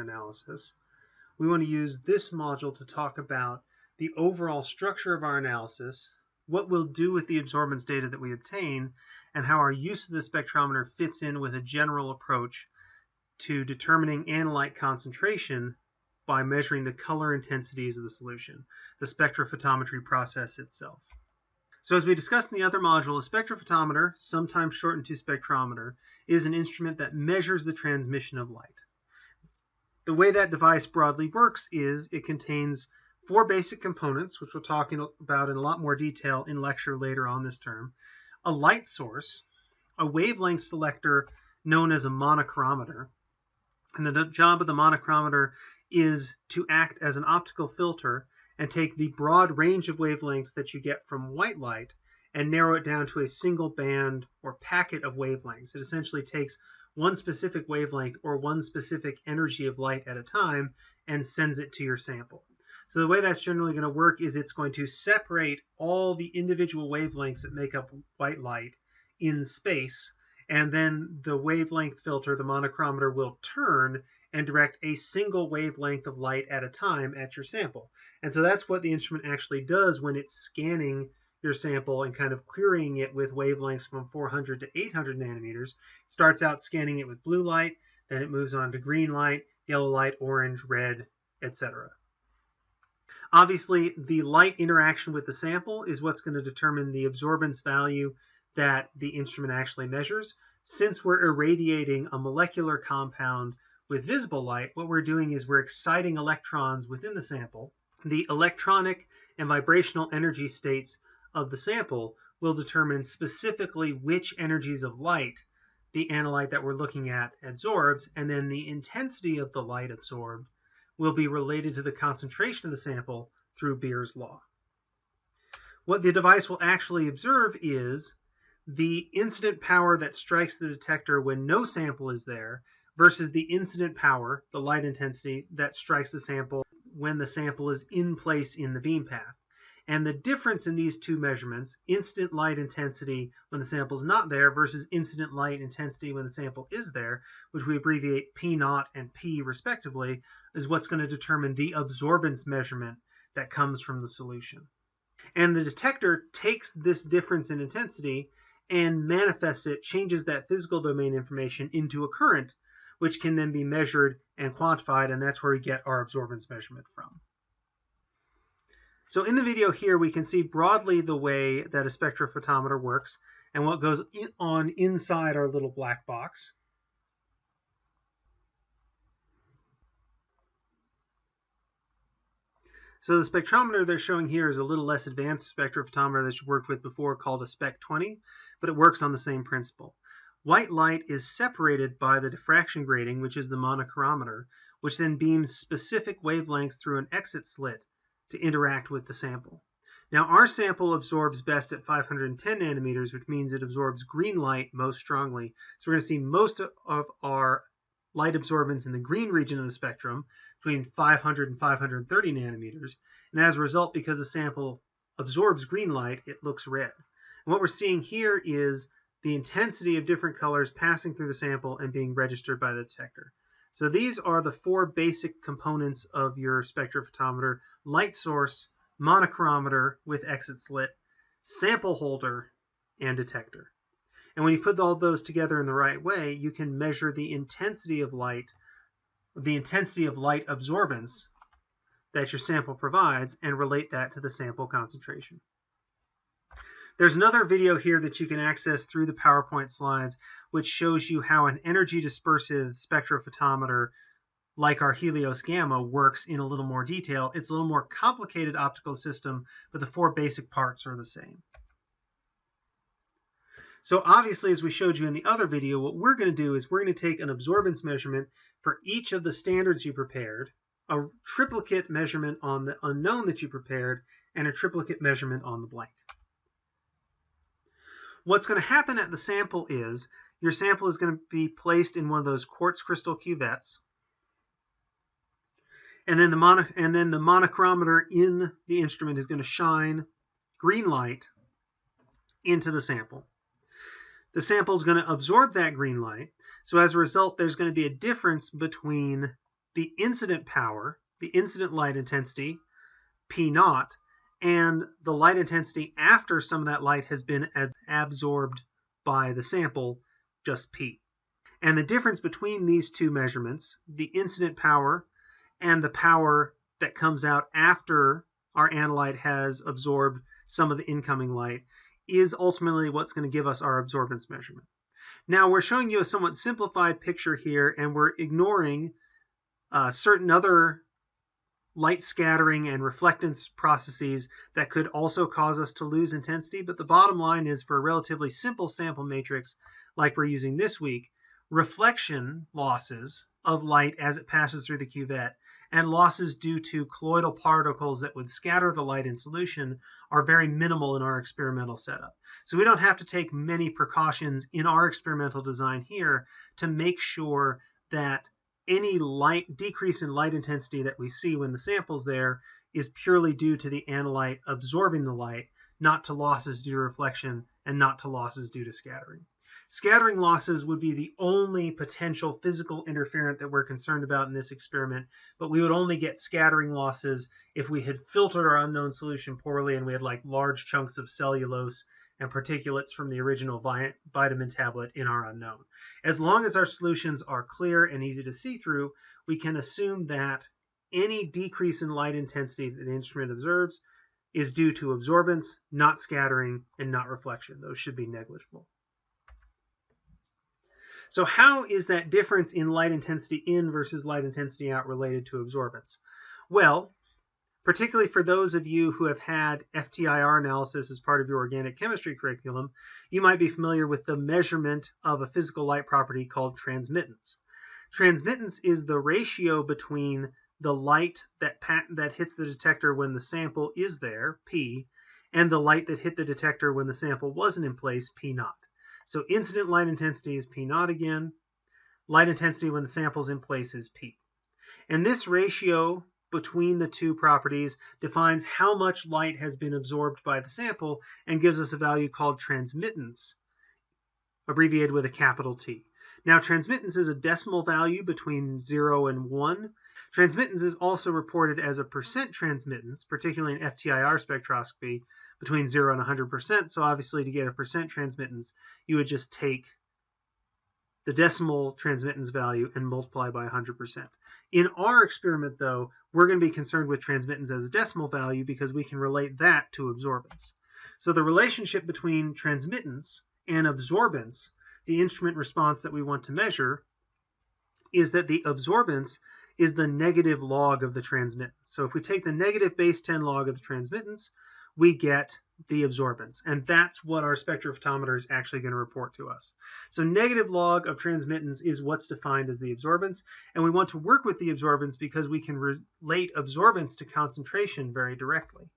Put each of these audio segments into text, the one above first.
analysis, we want to use this module to talk about the overall structure of our analysis, what we'll do with the absorbance data that we obtain, and how our use of the spectrometer fits in with a general approach to determining analyte concentration by measuring the color intensities of the solution, the spectrophotometry process itself. So as we discussed in the other module, a spectrophotometer, sometimes shortened to spectrometer, is an instrument that measures the transmission of light. The way that device broadly works is it contains 4 basic components, which we'll talk about in a lot more detail in lecture later on this term: a light source, a wavelength selector known as a monochromator, and the job of the monochromator is to act as an optical filter and take the broad range of wavelengths that you get from white light and narrow it down to a single band or packet of wavelengths. It essentially takes one specific wavelength or one specific energy of light at a time and sends it to your sample. So the way that's generally going to work is it's going to separate all the individual wavelengths that make up white light in space, and then the wavelength filter, the monochromator, will turn and direct a single wavelength of light at a time at your sample. And so that's what the instrument actually does when it's scanning your sample and kind of querying it with wavelengths from 400 to 800 nanometers. It starts out scanning it with blue light, then it moves on to green light, yellow light, orange, red, etc. Obviously, the light interaction with the sample is what's going to determine the absorbance value that the instrument actually measures. Since we're irradiating a molecular compound with visible light, what we're doing is we're exciting electrons within the sample. The electronic and vibrational energy states of the sample will determine specifically which energies of light the analyte that we're looking at absorbs, and then the intensity of the light absorbed will be related to the concentration of the sample through Beer's law. What the device will actually observe is the incident power that strikes the detector when no sample is there versus the incident power, the light intensity, that strikes the sample when the sample is in place in the beam path. And the difference in these two measurements, incident light intensity when the sample is not there versus incident light intensity when the sample is there, which we abbreviate P0 and P respectively, is what's going to determine the absorbance measurement that comes from the solution. And the detector takes this difference in intensity and manifests it, changes that physical domain information into a current, which can then be measured and quantified, and that's where we get our absorbance measurement from. So in the video here, we can see broadly the way that a spectrophotometer works and what goes on inside our little black box. So the spectrometer they're showing here is a little less advanced spectrophotometer that you've worked with before called a Spec 20, but it works on the same principle. White light is separated by the diffraction grating, which is the monochromator, which then beams specific wavelengths through an exit slit to interact with the sample. Now our sample absorbs best at 510 nanometers, which means it absorbs green light most strongly. So we're going to see most of our light absorbance in the green region of the spectrum, between 500 and 530 nanometers. And as a result, because the sample absorbs green light, it looks red. And what we're seeing here is the intensity of different colors passing through the sample and being registered by the detector. So these are the 4 basic components of your spectrophotometer: light source, monochromator with exit slit, sample holder, and detector. And when you put all those together in the right way, you can measure the intensity of light absorbance that your sample provides and relate that to the sample concentration. There's another video here that you can access through the PowerPoint slides, which shows you how an energy dispersive spectrophotometer like our Helios Gamma works in a little more detail. It's a little more complicated optical system, but the 4 basic parts are the same. So obviously, as we showed you in the other video, what we're going to do is we're going to take an absorbance measurement for each of the standards you prepared, a triplicate measurement on the unknown that you prepared, and a triplicate measurement on the blank. What's going to happen at the sample is your sample is going to be placed in one of those quartz crystal cuvettes, and then the monochromator in the instrument is going to shine green light into the sample. The sample is going to absorb that green light, so as a result, there's going to be a difference between the incident power, the incident light intensity, P naught, and the light intensity after some of that light has been absorbed by the sample, just P. And the difference between these two measurements, the incident power and the power that comes out after our analyte has absorbed some of the incoming light, is ultimately what's going to give us our absorbance measurement. Now we're showing you a somewhat simplified picture here, and we're ignoring certain other light scattering and reflectance processes that could also cause us to lose intensity. But the bottom line is, for a relatively simple sample matrix like we're using this week, reflection losses of light as it passes through the cuvette and losses due to colloidal particles that would scatter the light in solution are very minimal in our experimental setup. So we don't have to take many precautions in our experimental design here to make sure that any decrease in light intensity that we see when the sample's there is purely due to the analyte absorbing the light, not to losses due to reflection and not to losses due to scattering. Scattering losses would be the only potential physical interferent that we're concerned about in this experiment, but we would only get scattering losses if we had filtered our unknown solution poorly and we had like large chunks of cellulose and particulates from the original vitamin tablet in our unknown. As long as our solutions are clear and easy to see through, we can assume that any decrease in light intensity that the instrument observes is due to absorbance, not scattering, and not reflection. Those should be negligible. So how is that difference in light intensity in versus light intensity out related to absorbance? Well, particularly for those of you who have had FTIR analysis as part of your organic chemistry curriculum, you might be familiar with the measurement of a physical light property called transmittance. Transmittance is the ratio between the light that hits the detector when the sample is there, P, and the light that hit the detector when the sample wasn't in place, P naught. So incident light intensity is P naught again. Light intensity when the sample's in place is P. And this ratio between the two properties defines how much light has been absorbed by the sample and gives us a value called transmittance, abbreviated with a capital T. Now, transmittance is a decimal value between 0 and 1. Transmittance is also reported as a percent transmittance, particularly in FTIR spectroscopy, between 0 and 100%. So obviously, to get a percent transmittance, you would just take the decimal transmittance value and multiply by 100%. In our experiment, though, we're going to be concerned with transmittance as a decimal value because we can relate that to absorbance. So the relationship between transmittance and absorbance, the instrument response that we want to measure, is that the absorbance is the negative log of the transmittance. So if we take the negative base 10 log of the transmittance, we get the absorbance. And that's what our spectrophotometer is actually going to report to us. So negative log of transmittance is what's defined as the absorbance. And we want to work with the absorbance because we can relate absorbance to concentration very directly.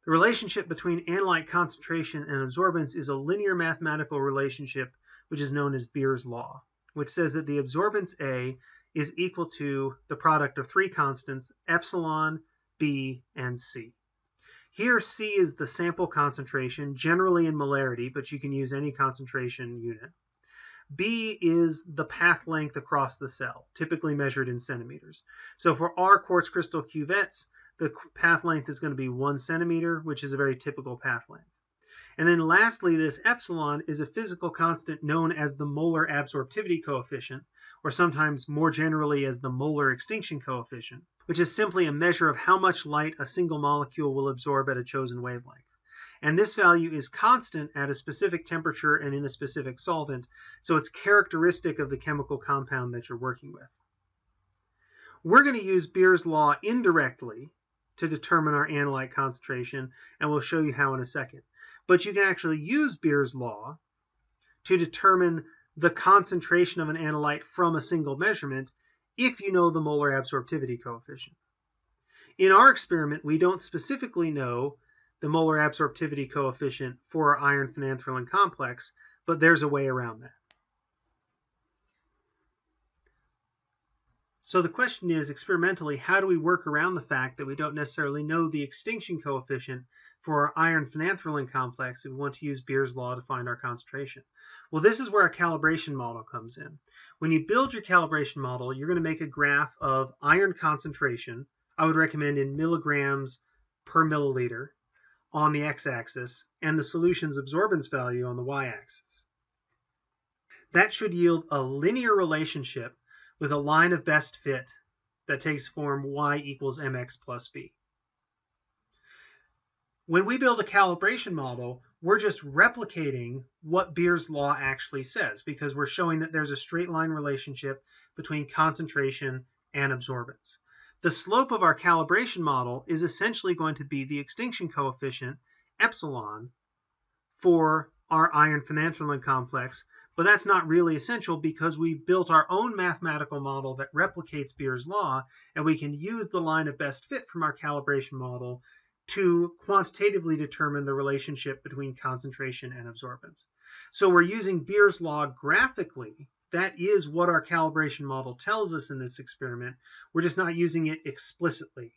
The relationship between analyte concentration and absorbance is a linear mathematical relationship, which is known as Beer's law, which says that the absorbance A is equal to the product of three constants, epsilon, B, and C. Here, C is the sample concentration, generally in molarity, but you can use any concentration unit. B is the path length across the cell, typically measured in centimeters. So for our quartz crystal cuvettes, the path length is going to be 1 centimeter, which is a very typical path length. And then lastly, this epsilon is a physical constant known as the molar absorptivity coefficient, or sometimes more generally as the molar extinction coefficient, which is simply a measure of how much light a single molecule will absorb at a chosen wavelength. And this value is constant at a specific temperature and in a specific solvent, so it's characteristic of the chemical compound that you're working with. We're going to use Beer's law indirectly to determine our analyte concentration, and we'll show you how in a second. But you can actually use Beer's law to determine the concentration of an analyte from a single measurement if you know the molar absorptivity coefficient. In our experiment, we don't specifically know the molar absorptivity coefficient for our iron phenanthralin complex, but there's a way around that. So the question is, experimentally, how do we work around the fact that we don't necessarily know the extinction coefficient for our iron phenanthralin complex if we want to use Beer's law to find our concentration? Well, this is where our calibration model comes in. When you build your calibration model, you're going to make a graph of iron concentration. I would recommend in milligrams per milliliter on the x-axis and the solution's absorbance value on the y-axis. That should yield a linear relationship with a line of best fit that takes form y equals mx plus b. When we build a calibration model, we're just replicating what Beer's law actually says, because we're showing that there's a straight line relationship between concentration and absorbance. The slope of our calibration model is essentially going to be the extinction coefficient, epsilon, for our iron phenanthroline complex, but that's not really essential because we built our own mathematical model that replicates Beer's law, and we can use the line of best fit from our calibration model to quantitatively determine the relationship between concentration and absorbance. So we're using Beer's law graphically. That is what our calibration model tells us in this experiment. We're just not using it explicitly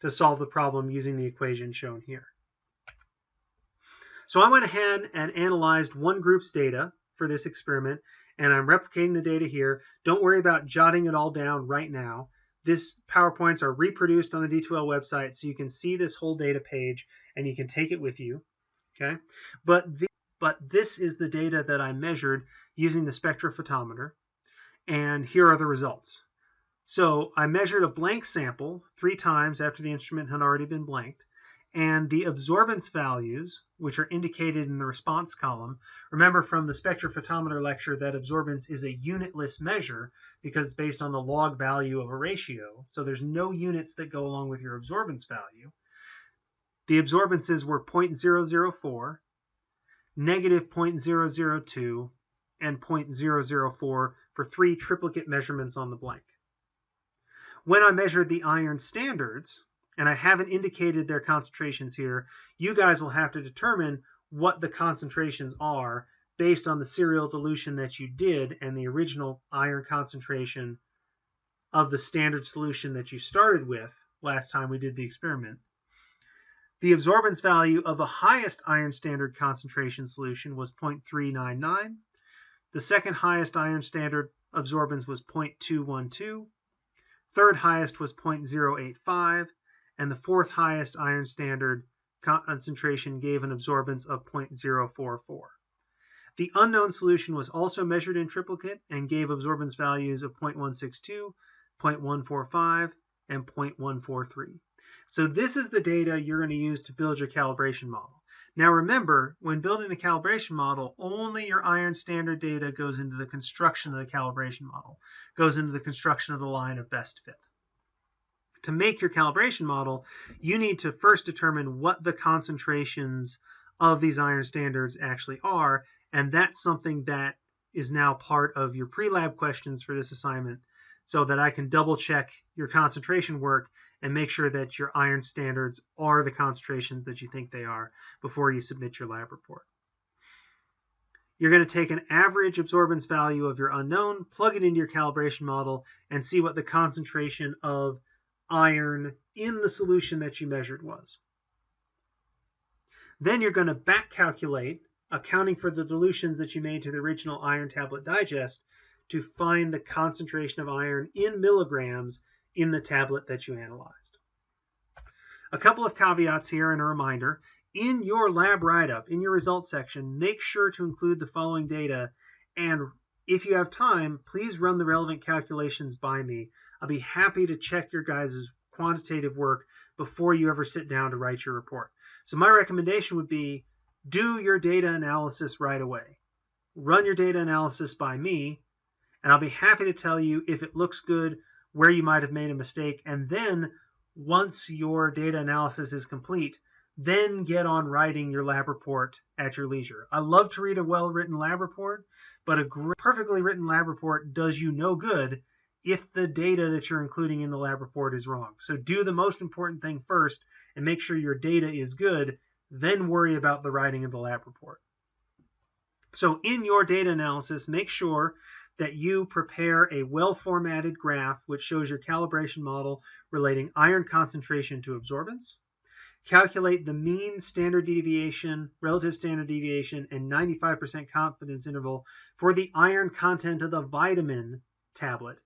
to solve the problem using the equation shown here. So I went ahead and analyzed one group's data for this experiment, and I'm replicating the data here. Don't worry about jotting it all down right now. This PowerPoints are reproduced on the D2L website, so you can see this whole data page and you can take it with you. Okay, but this is the data that I measured using the spectrophotometer, and here are the results. So I measured a blank sample 3 times after the instrument had already been blanked, and the absorbance values, which are indicated in the response column. Remember from the spectrophotometer lecture that absorbance is a unitless measure because it's based on the log value of a ratio, so there's no units that go along with your absorbance value. The absorbances were 0.004, negative 0.002, and 0.004 for 3 triplicate measurements on the blank. When I measured the iron standards, and I haven't indicated their concentrations here, you guys will have to determine what the concentrations are based on the serial dilution that you did and the original iron concentration of the standard solution that you started with last time we did the experiment. The absorbance value of the highest iron standard concentration solution was 0.399. The second highest iron standard absorbance was 0.212. Third highest was 0.085. And the fourth highest iron standard concentration gave an absorbance of 0.044. The unknown solution was also measured in triplicate and gave absorbance values of 0.162, 0.145, and 0.143. So this is the data you're going to use to build your calibration model. Now remember, when building the calibration model, only your iron standard data goes into the construction of the calibration model, goes into the construction of the line of best fit. To make your calibration model, you need to first determine what the concentrations of these iron standards actually are, and that's something that is now part of your pre-lab questions for this assignment, so that I can double check your concentration work and make sure that your iron standards are the concentrations that you think they are before you submit your lab report. You're going to take an average absorbance value of your unknown, plug it into your calibration model, and see what the concentration of iron in the solution that you measured was. Then you're going to back calculate, accounting for the dilutions that you made to the original iron tablet digest, to find the concentration of iron in milligrams in the tablet that you analyzed. A couple of caveats here and a reminder. In your lab write-up, in your results section, make sure to include the following data, and if you have time, please run the relevant calculations by me. I'll be happy to check your guys' quantitative work before you ever sit down to write your report. So my recommendation would be do your data analysis right away. Run your data analysis by me, and I'll be happy to tell you if it looks good, where you might have made a mistake, and then once your data analysis is complete, then get on writing your lab report at your leisure. I love to read a well-written lab report, but a perfectly written lab report does you no good if the data that you're including in the lab report is wrong. So do the most important thing first and make sure your data is good, then worry about the writing of the lab report. So in your data analysis, make sure that you prepare a well-formatted graph which shows your calibration model relating iron concentration to absorbance. Calculate the mean standard deviation, relative standard deviation, and 95% confidence interval for the iron content of the vitamin tablet,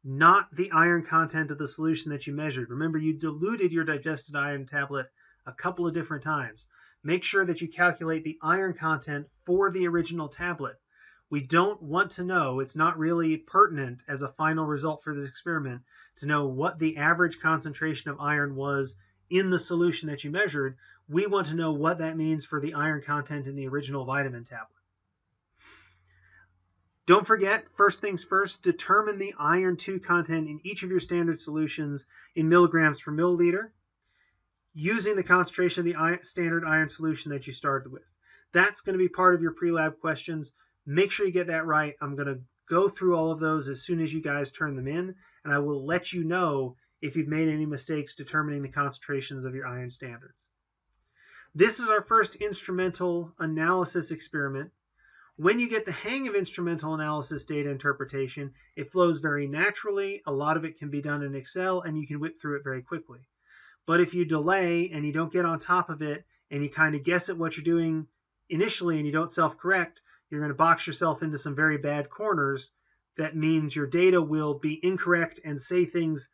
not the iron content of the solution that you measured. Remember, you diluted your digested iron tablet a couple of different times. Make sure that you calculate the iron content for the original tablet. We don't want to know, it's not really pertinent as a final result for this experiment, to know what the average concentration of iron was in the solution that you measured. We want to know what that means for the iron content in the original vitamin tablet. Don't forget, first things first, determine the iron 2 content in each of your standard solutions in milligrams per milliliter using the concentration of the standard iron solution that you started with. That's going to be part of your pre-lab questions. Make sure you get that right. I'm going to go through all of those as soon as you guys turn them in, and I will let you know if you've made any mistakes determining the concentrations of your iron standards. This is our first instrumental analysis experiment. When you get the hang of instrumental analysis data interpretation, it flows very naturally. A lot of it can be done in Excel, and you can whip through it very quickly. But if you delay and you don't get on top of it, and you kind of guess at what you're doing initially and you don't self-correct, you're going to box yourself into some very bad corners. That means your data will be incorrect and say things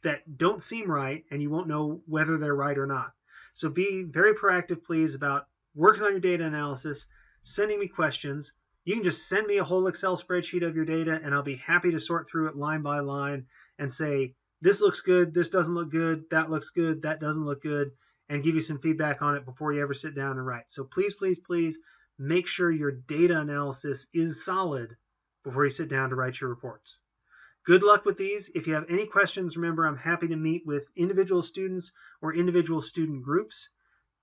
that don't seem right, and you won't know whether they're right or not. So be very proactive, please, about working on your data analysis, sending me questions. You can just send me a whole Excel spreadsheet of your data, and I'll be happy to sort through it line by line and say, this looks good, this doesn't look good, that looks good, that doesn't look good, and give you some feedback on it before you ever sit down and write. So please, please, please, make sure your data analysis is solid before you sit down to write your reports. Good luck with these. If you have any questions, remember, I'm happy to meet with individual students or individual student groups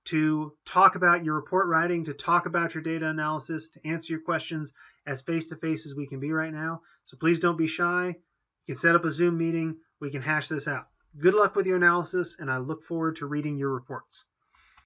to talk about your report writing, to talk about your data analysis, to answer your questions as face-to-face as we can be right now. So please don't be shy. You can set up a Zoom meeting. We can hash this out. Good luck with your analysis, and I look forward to reading your reports.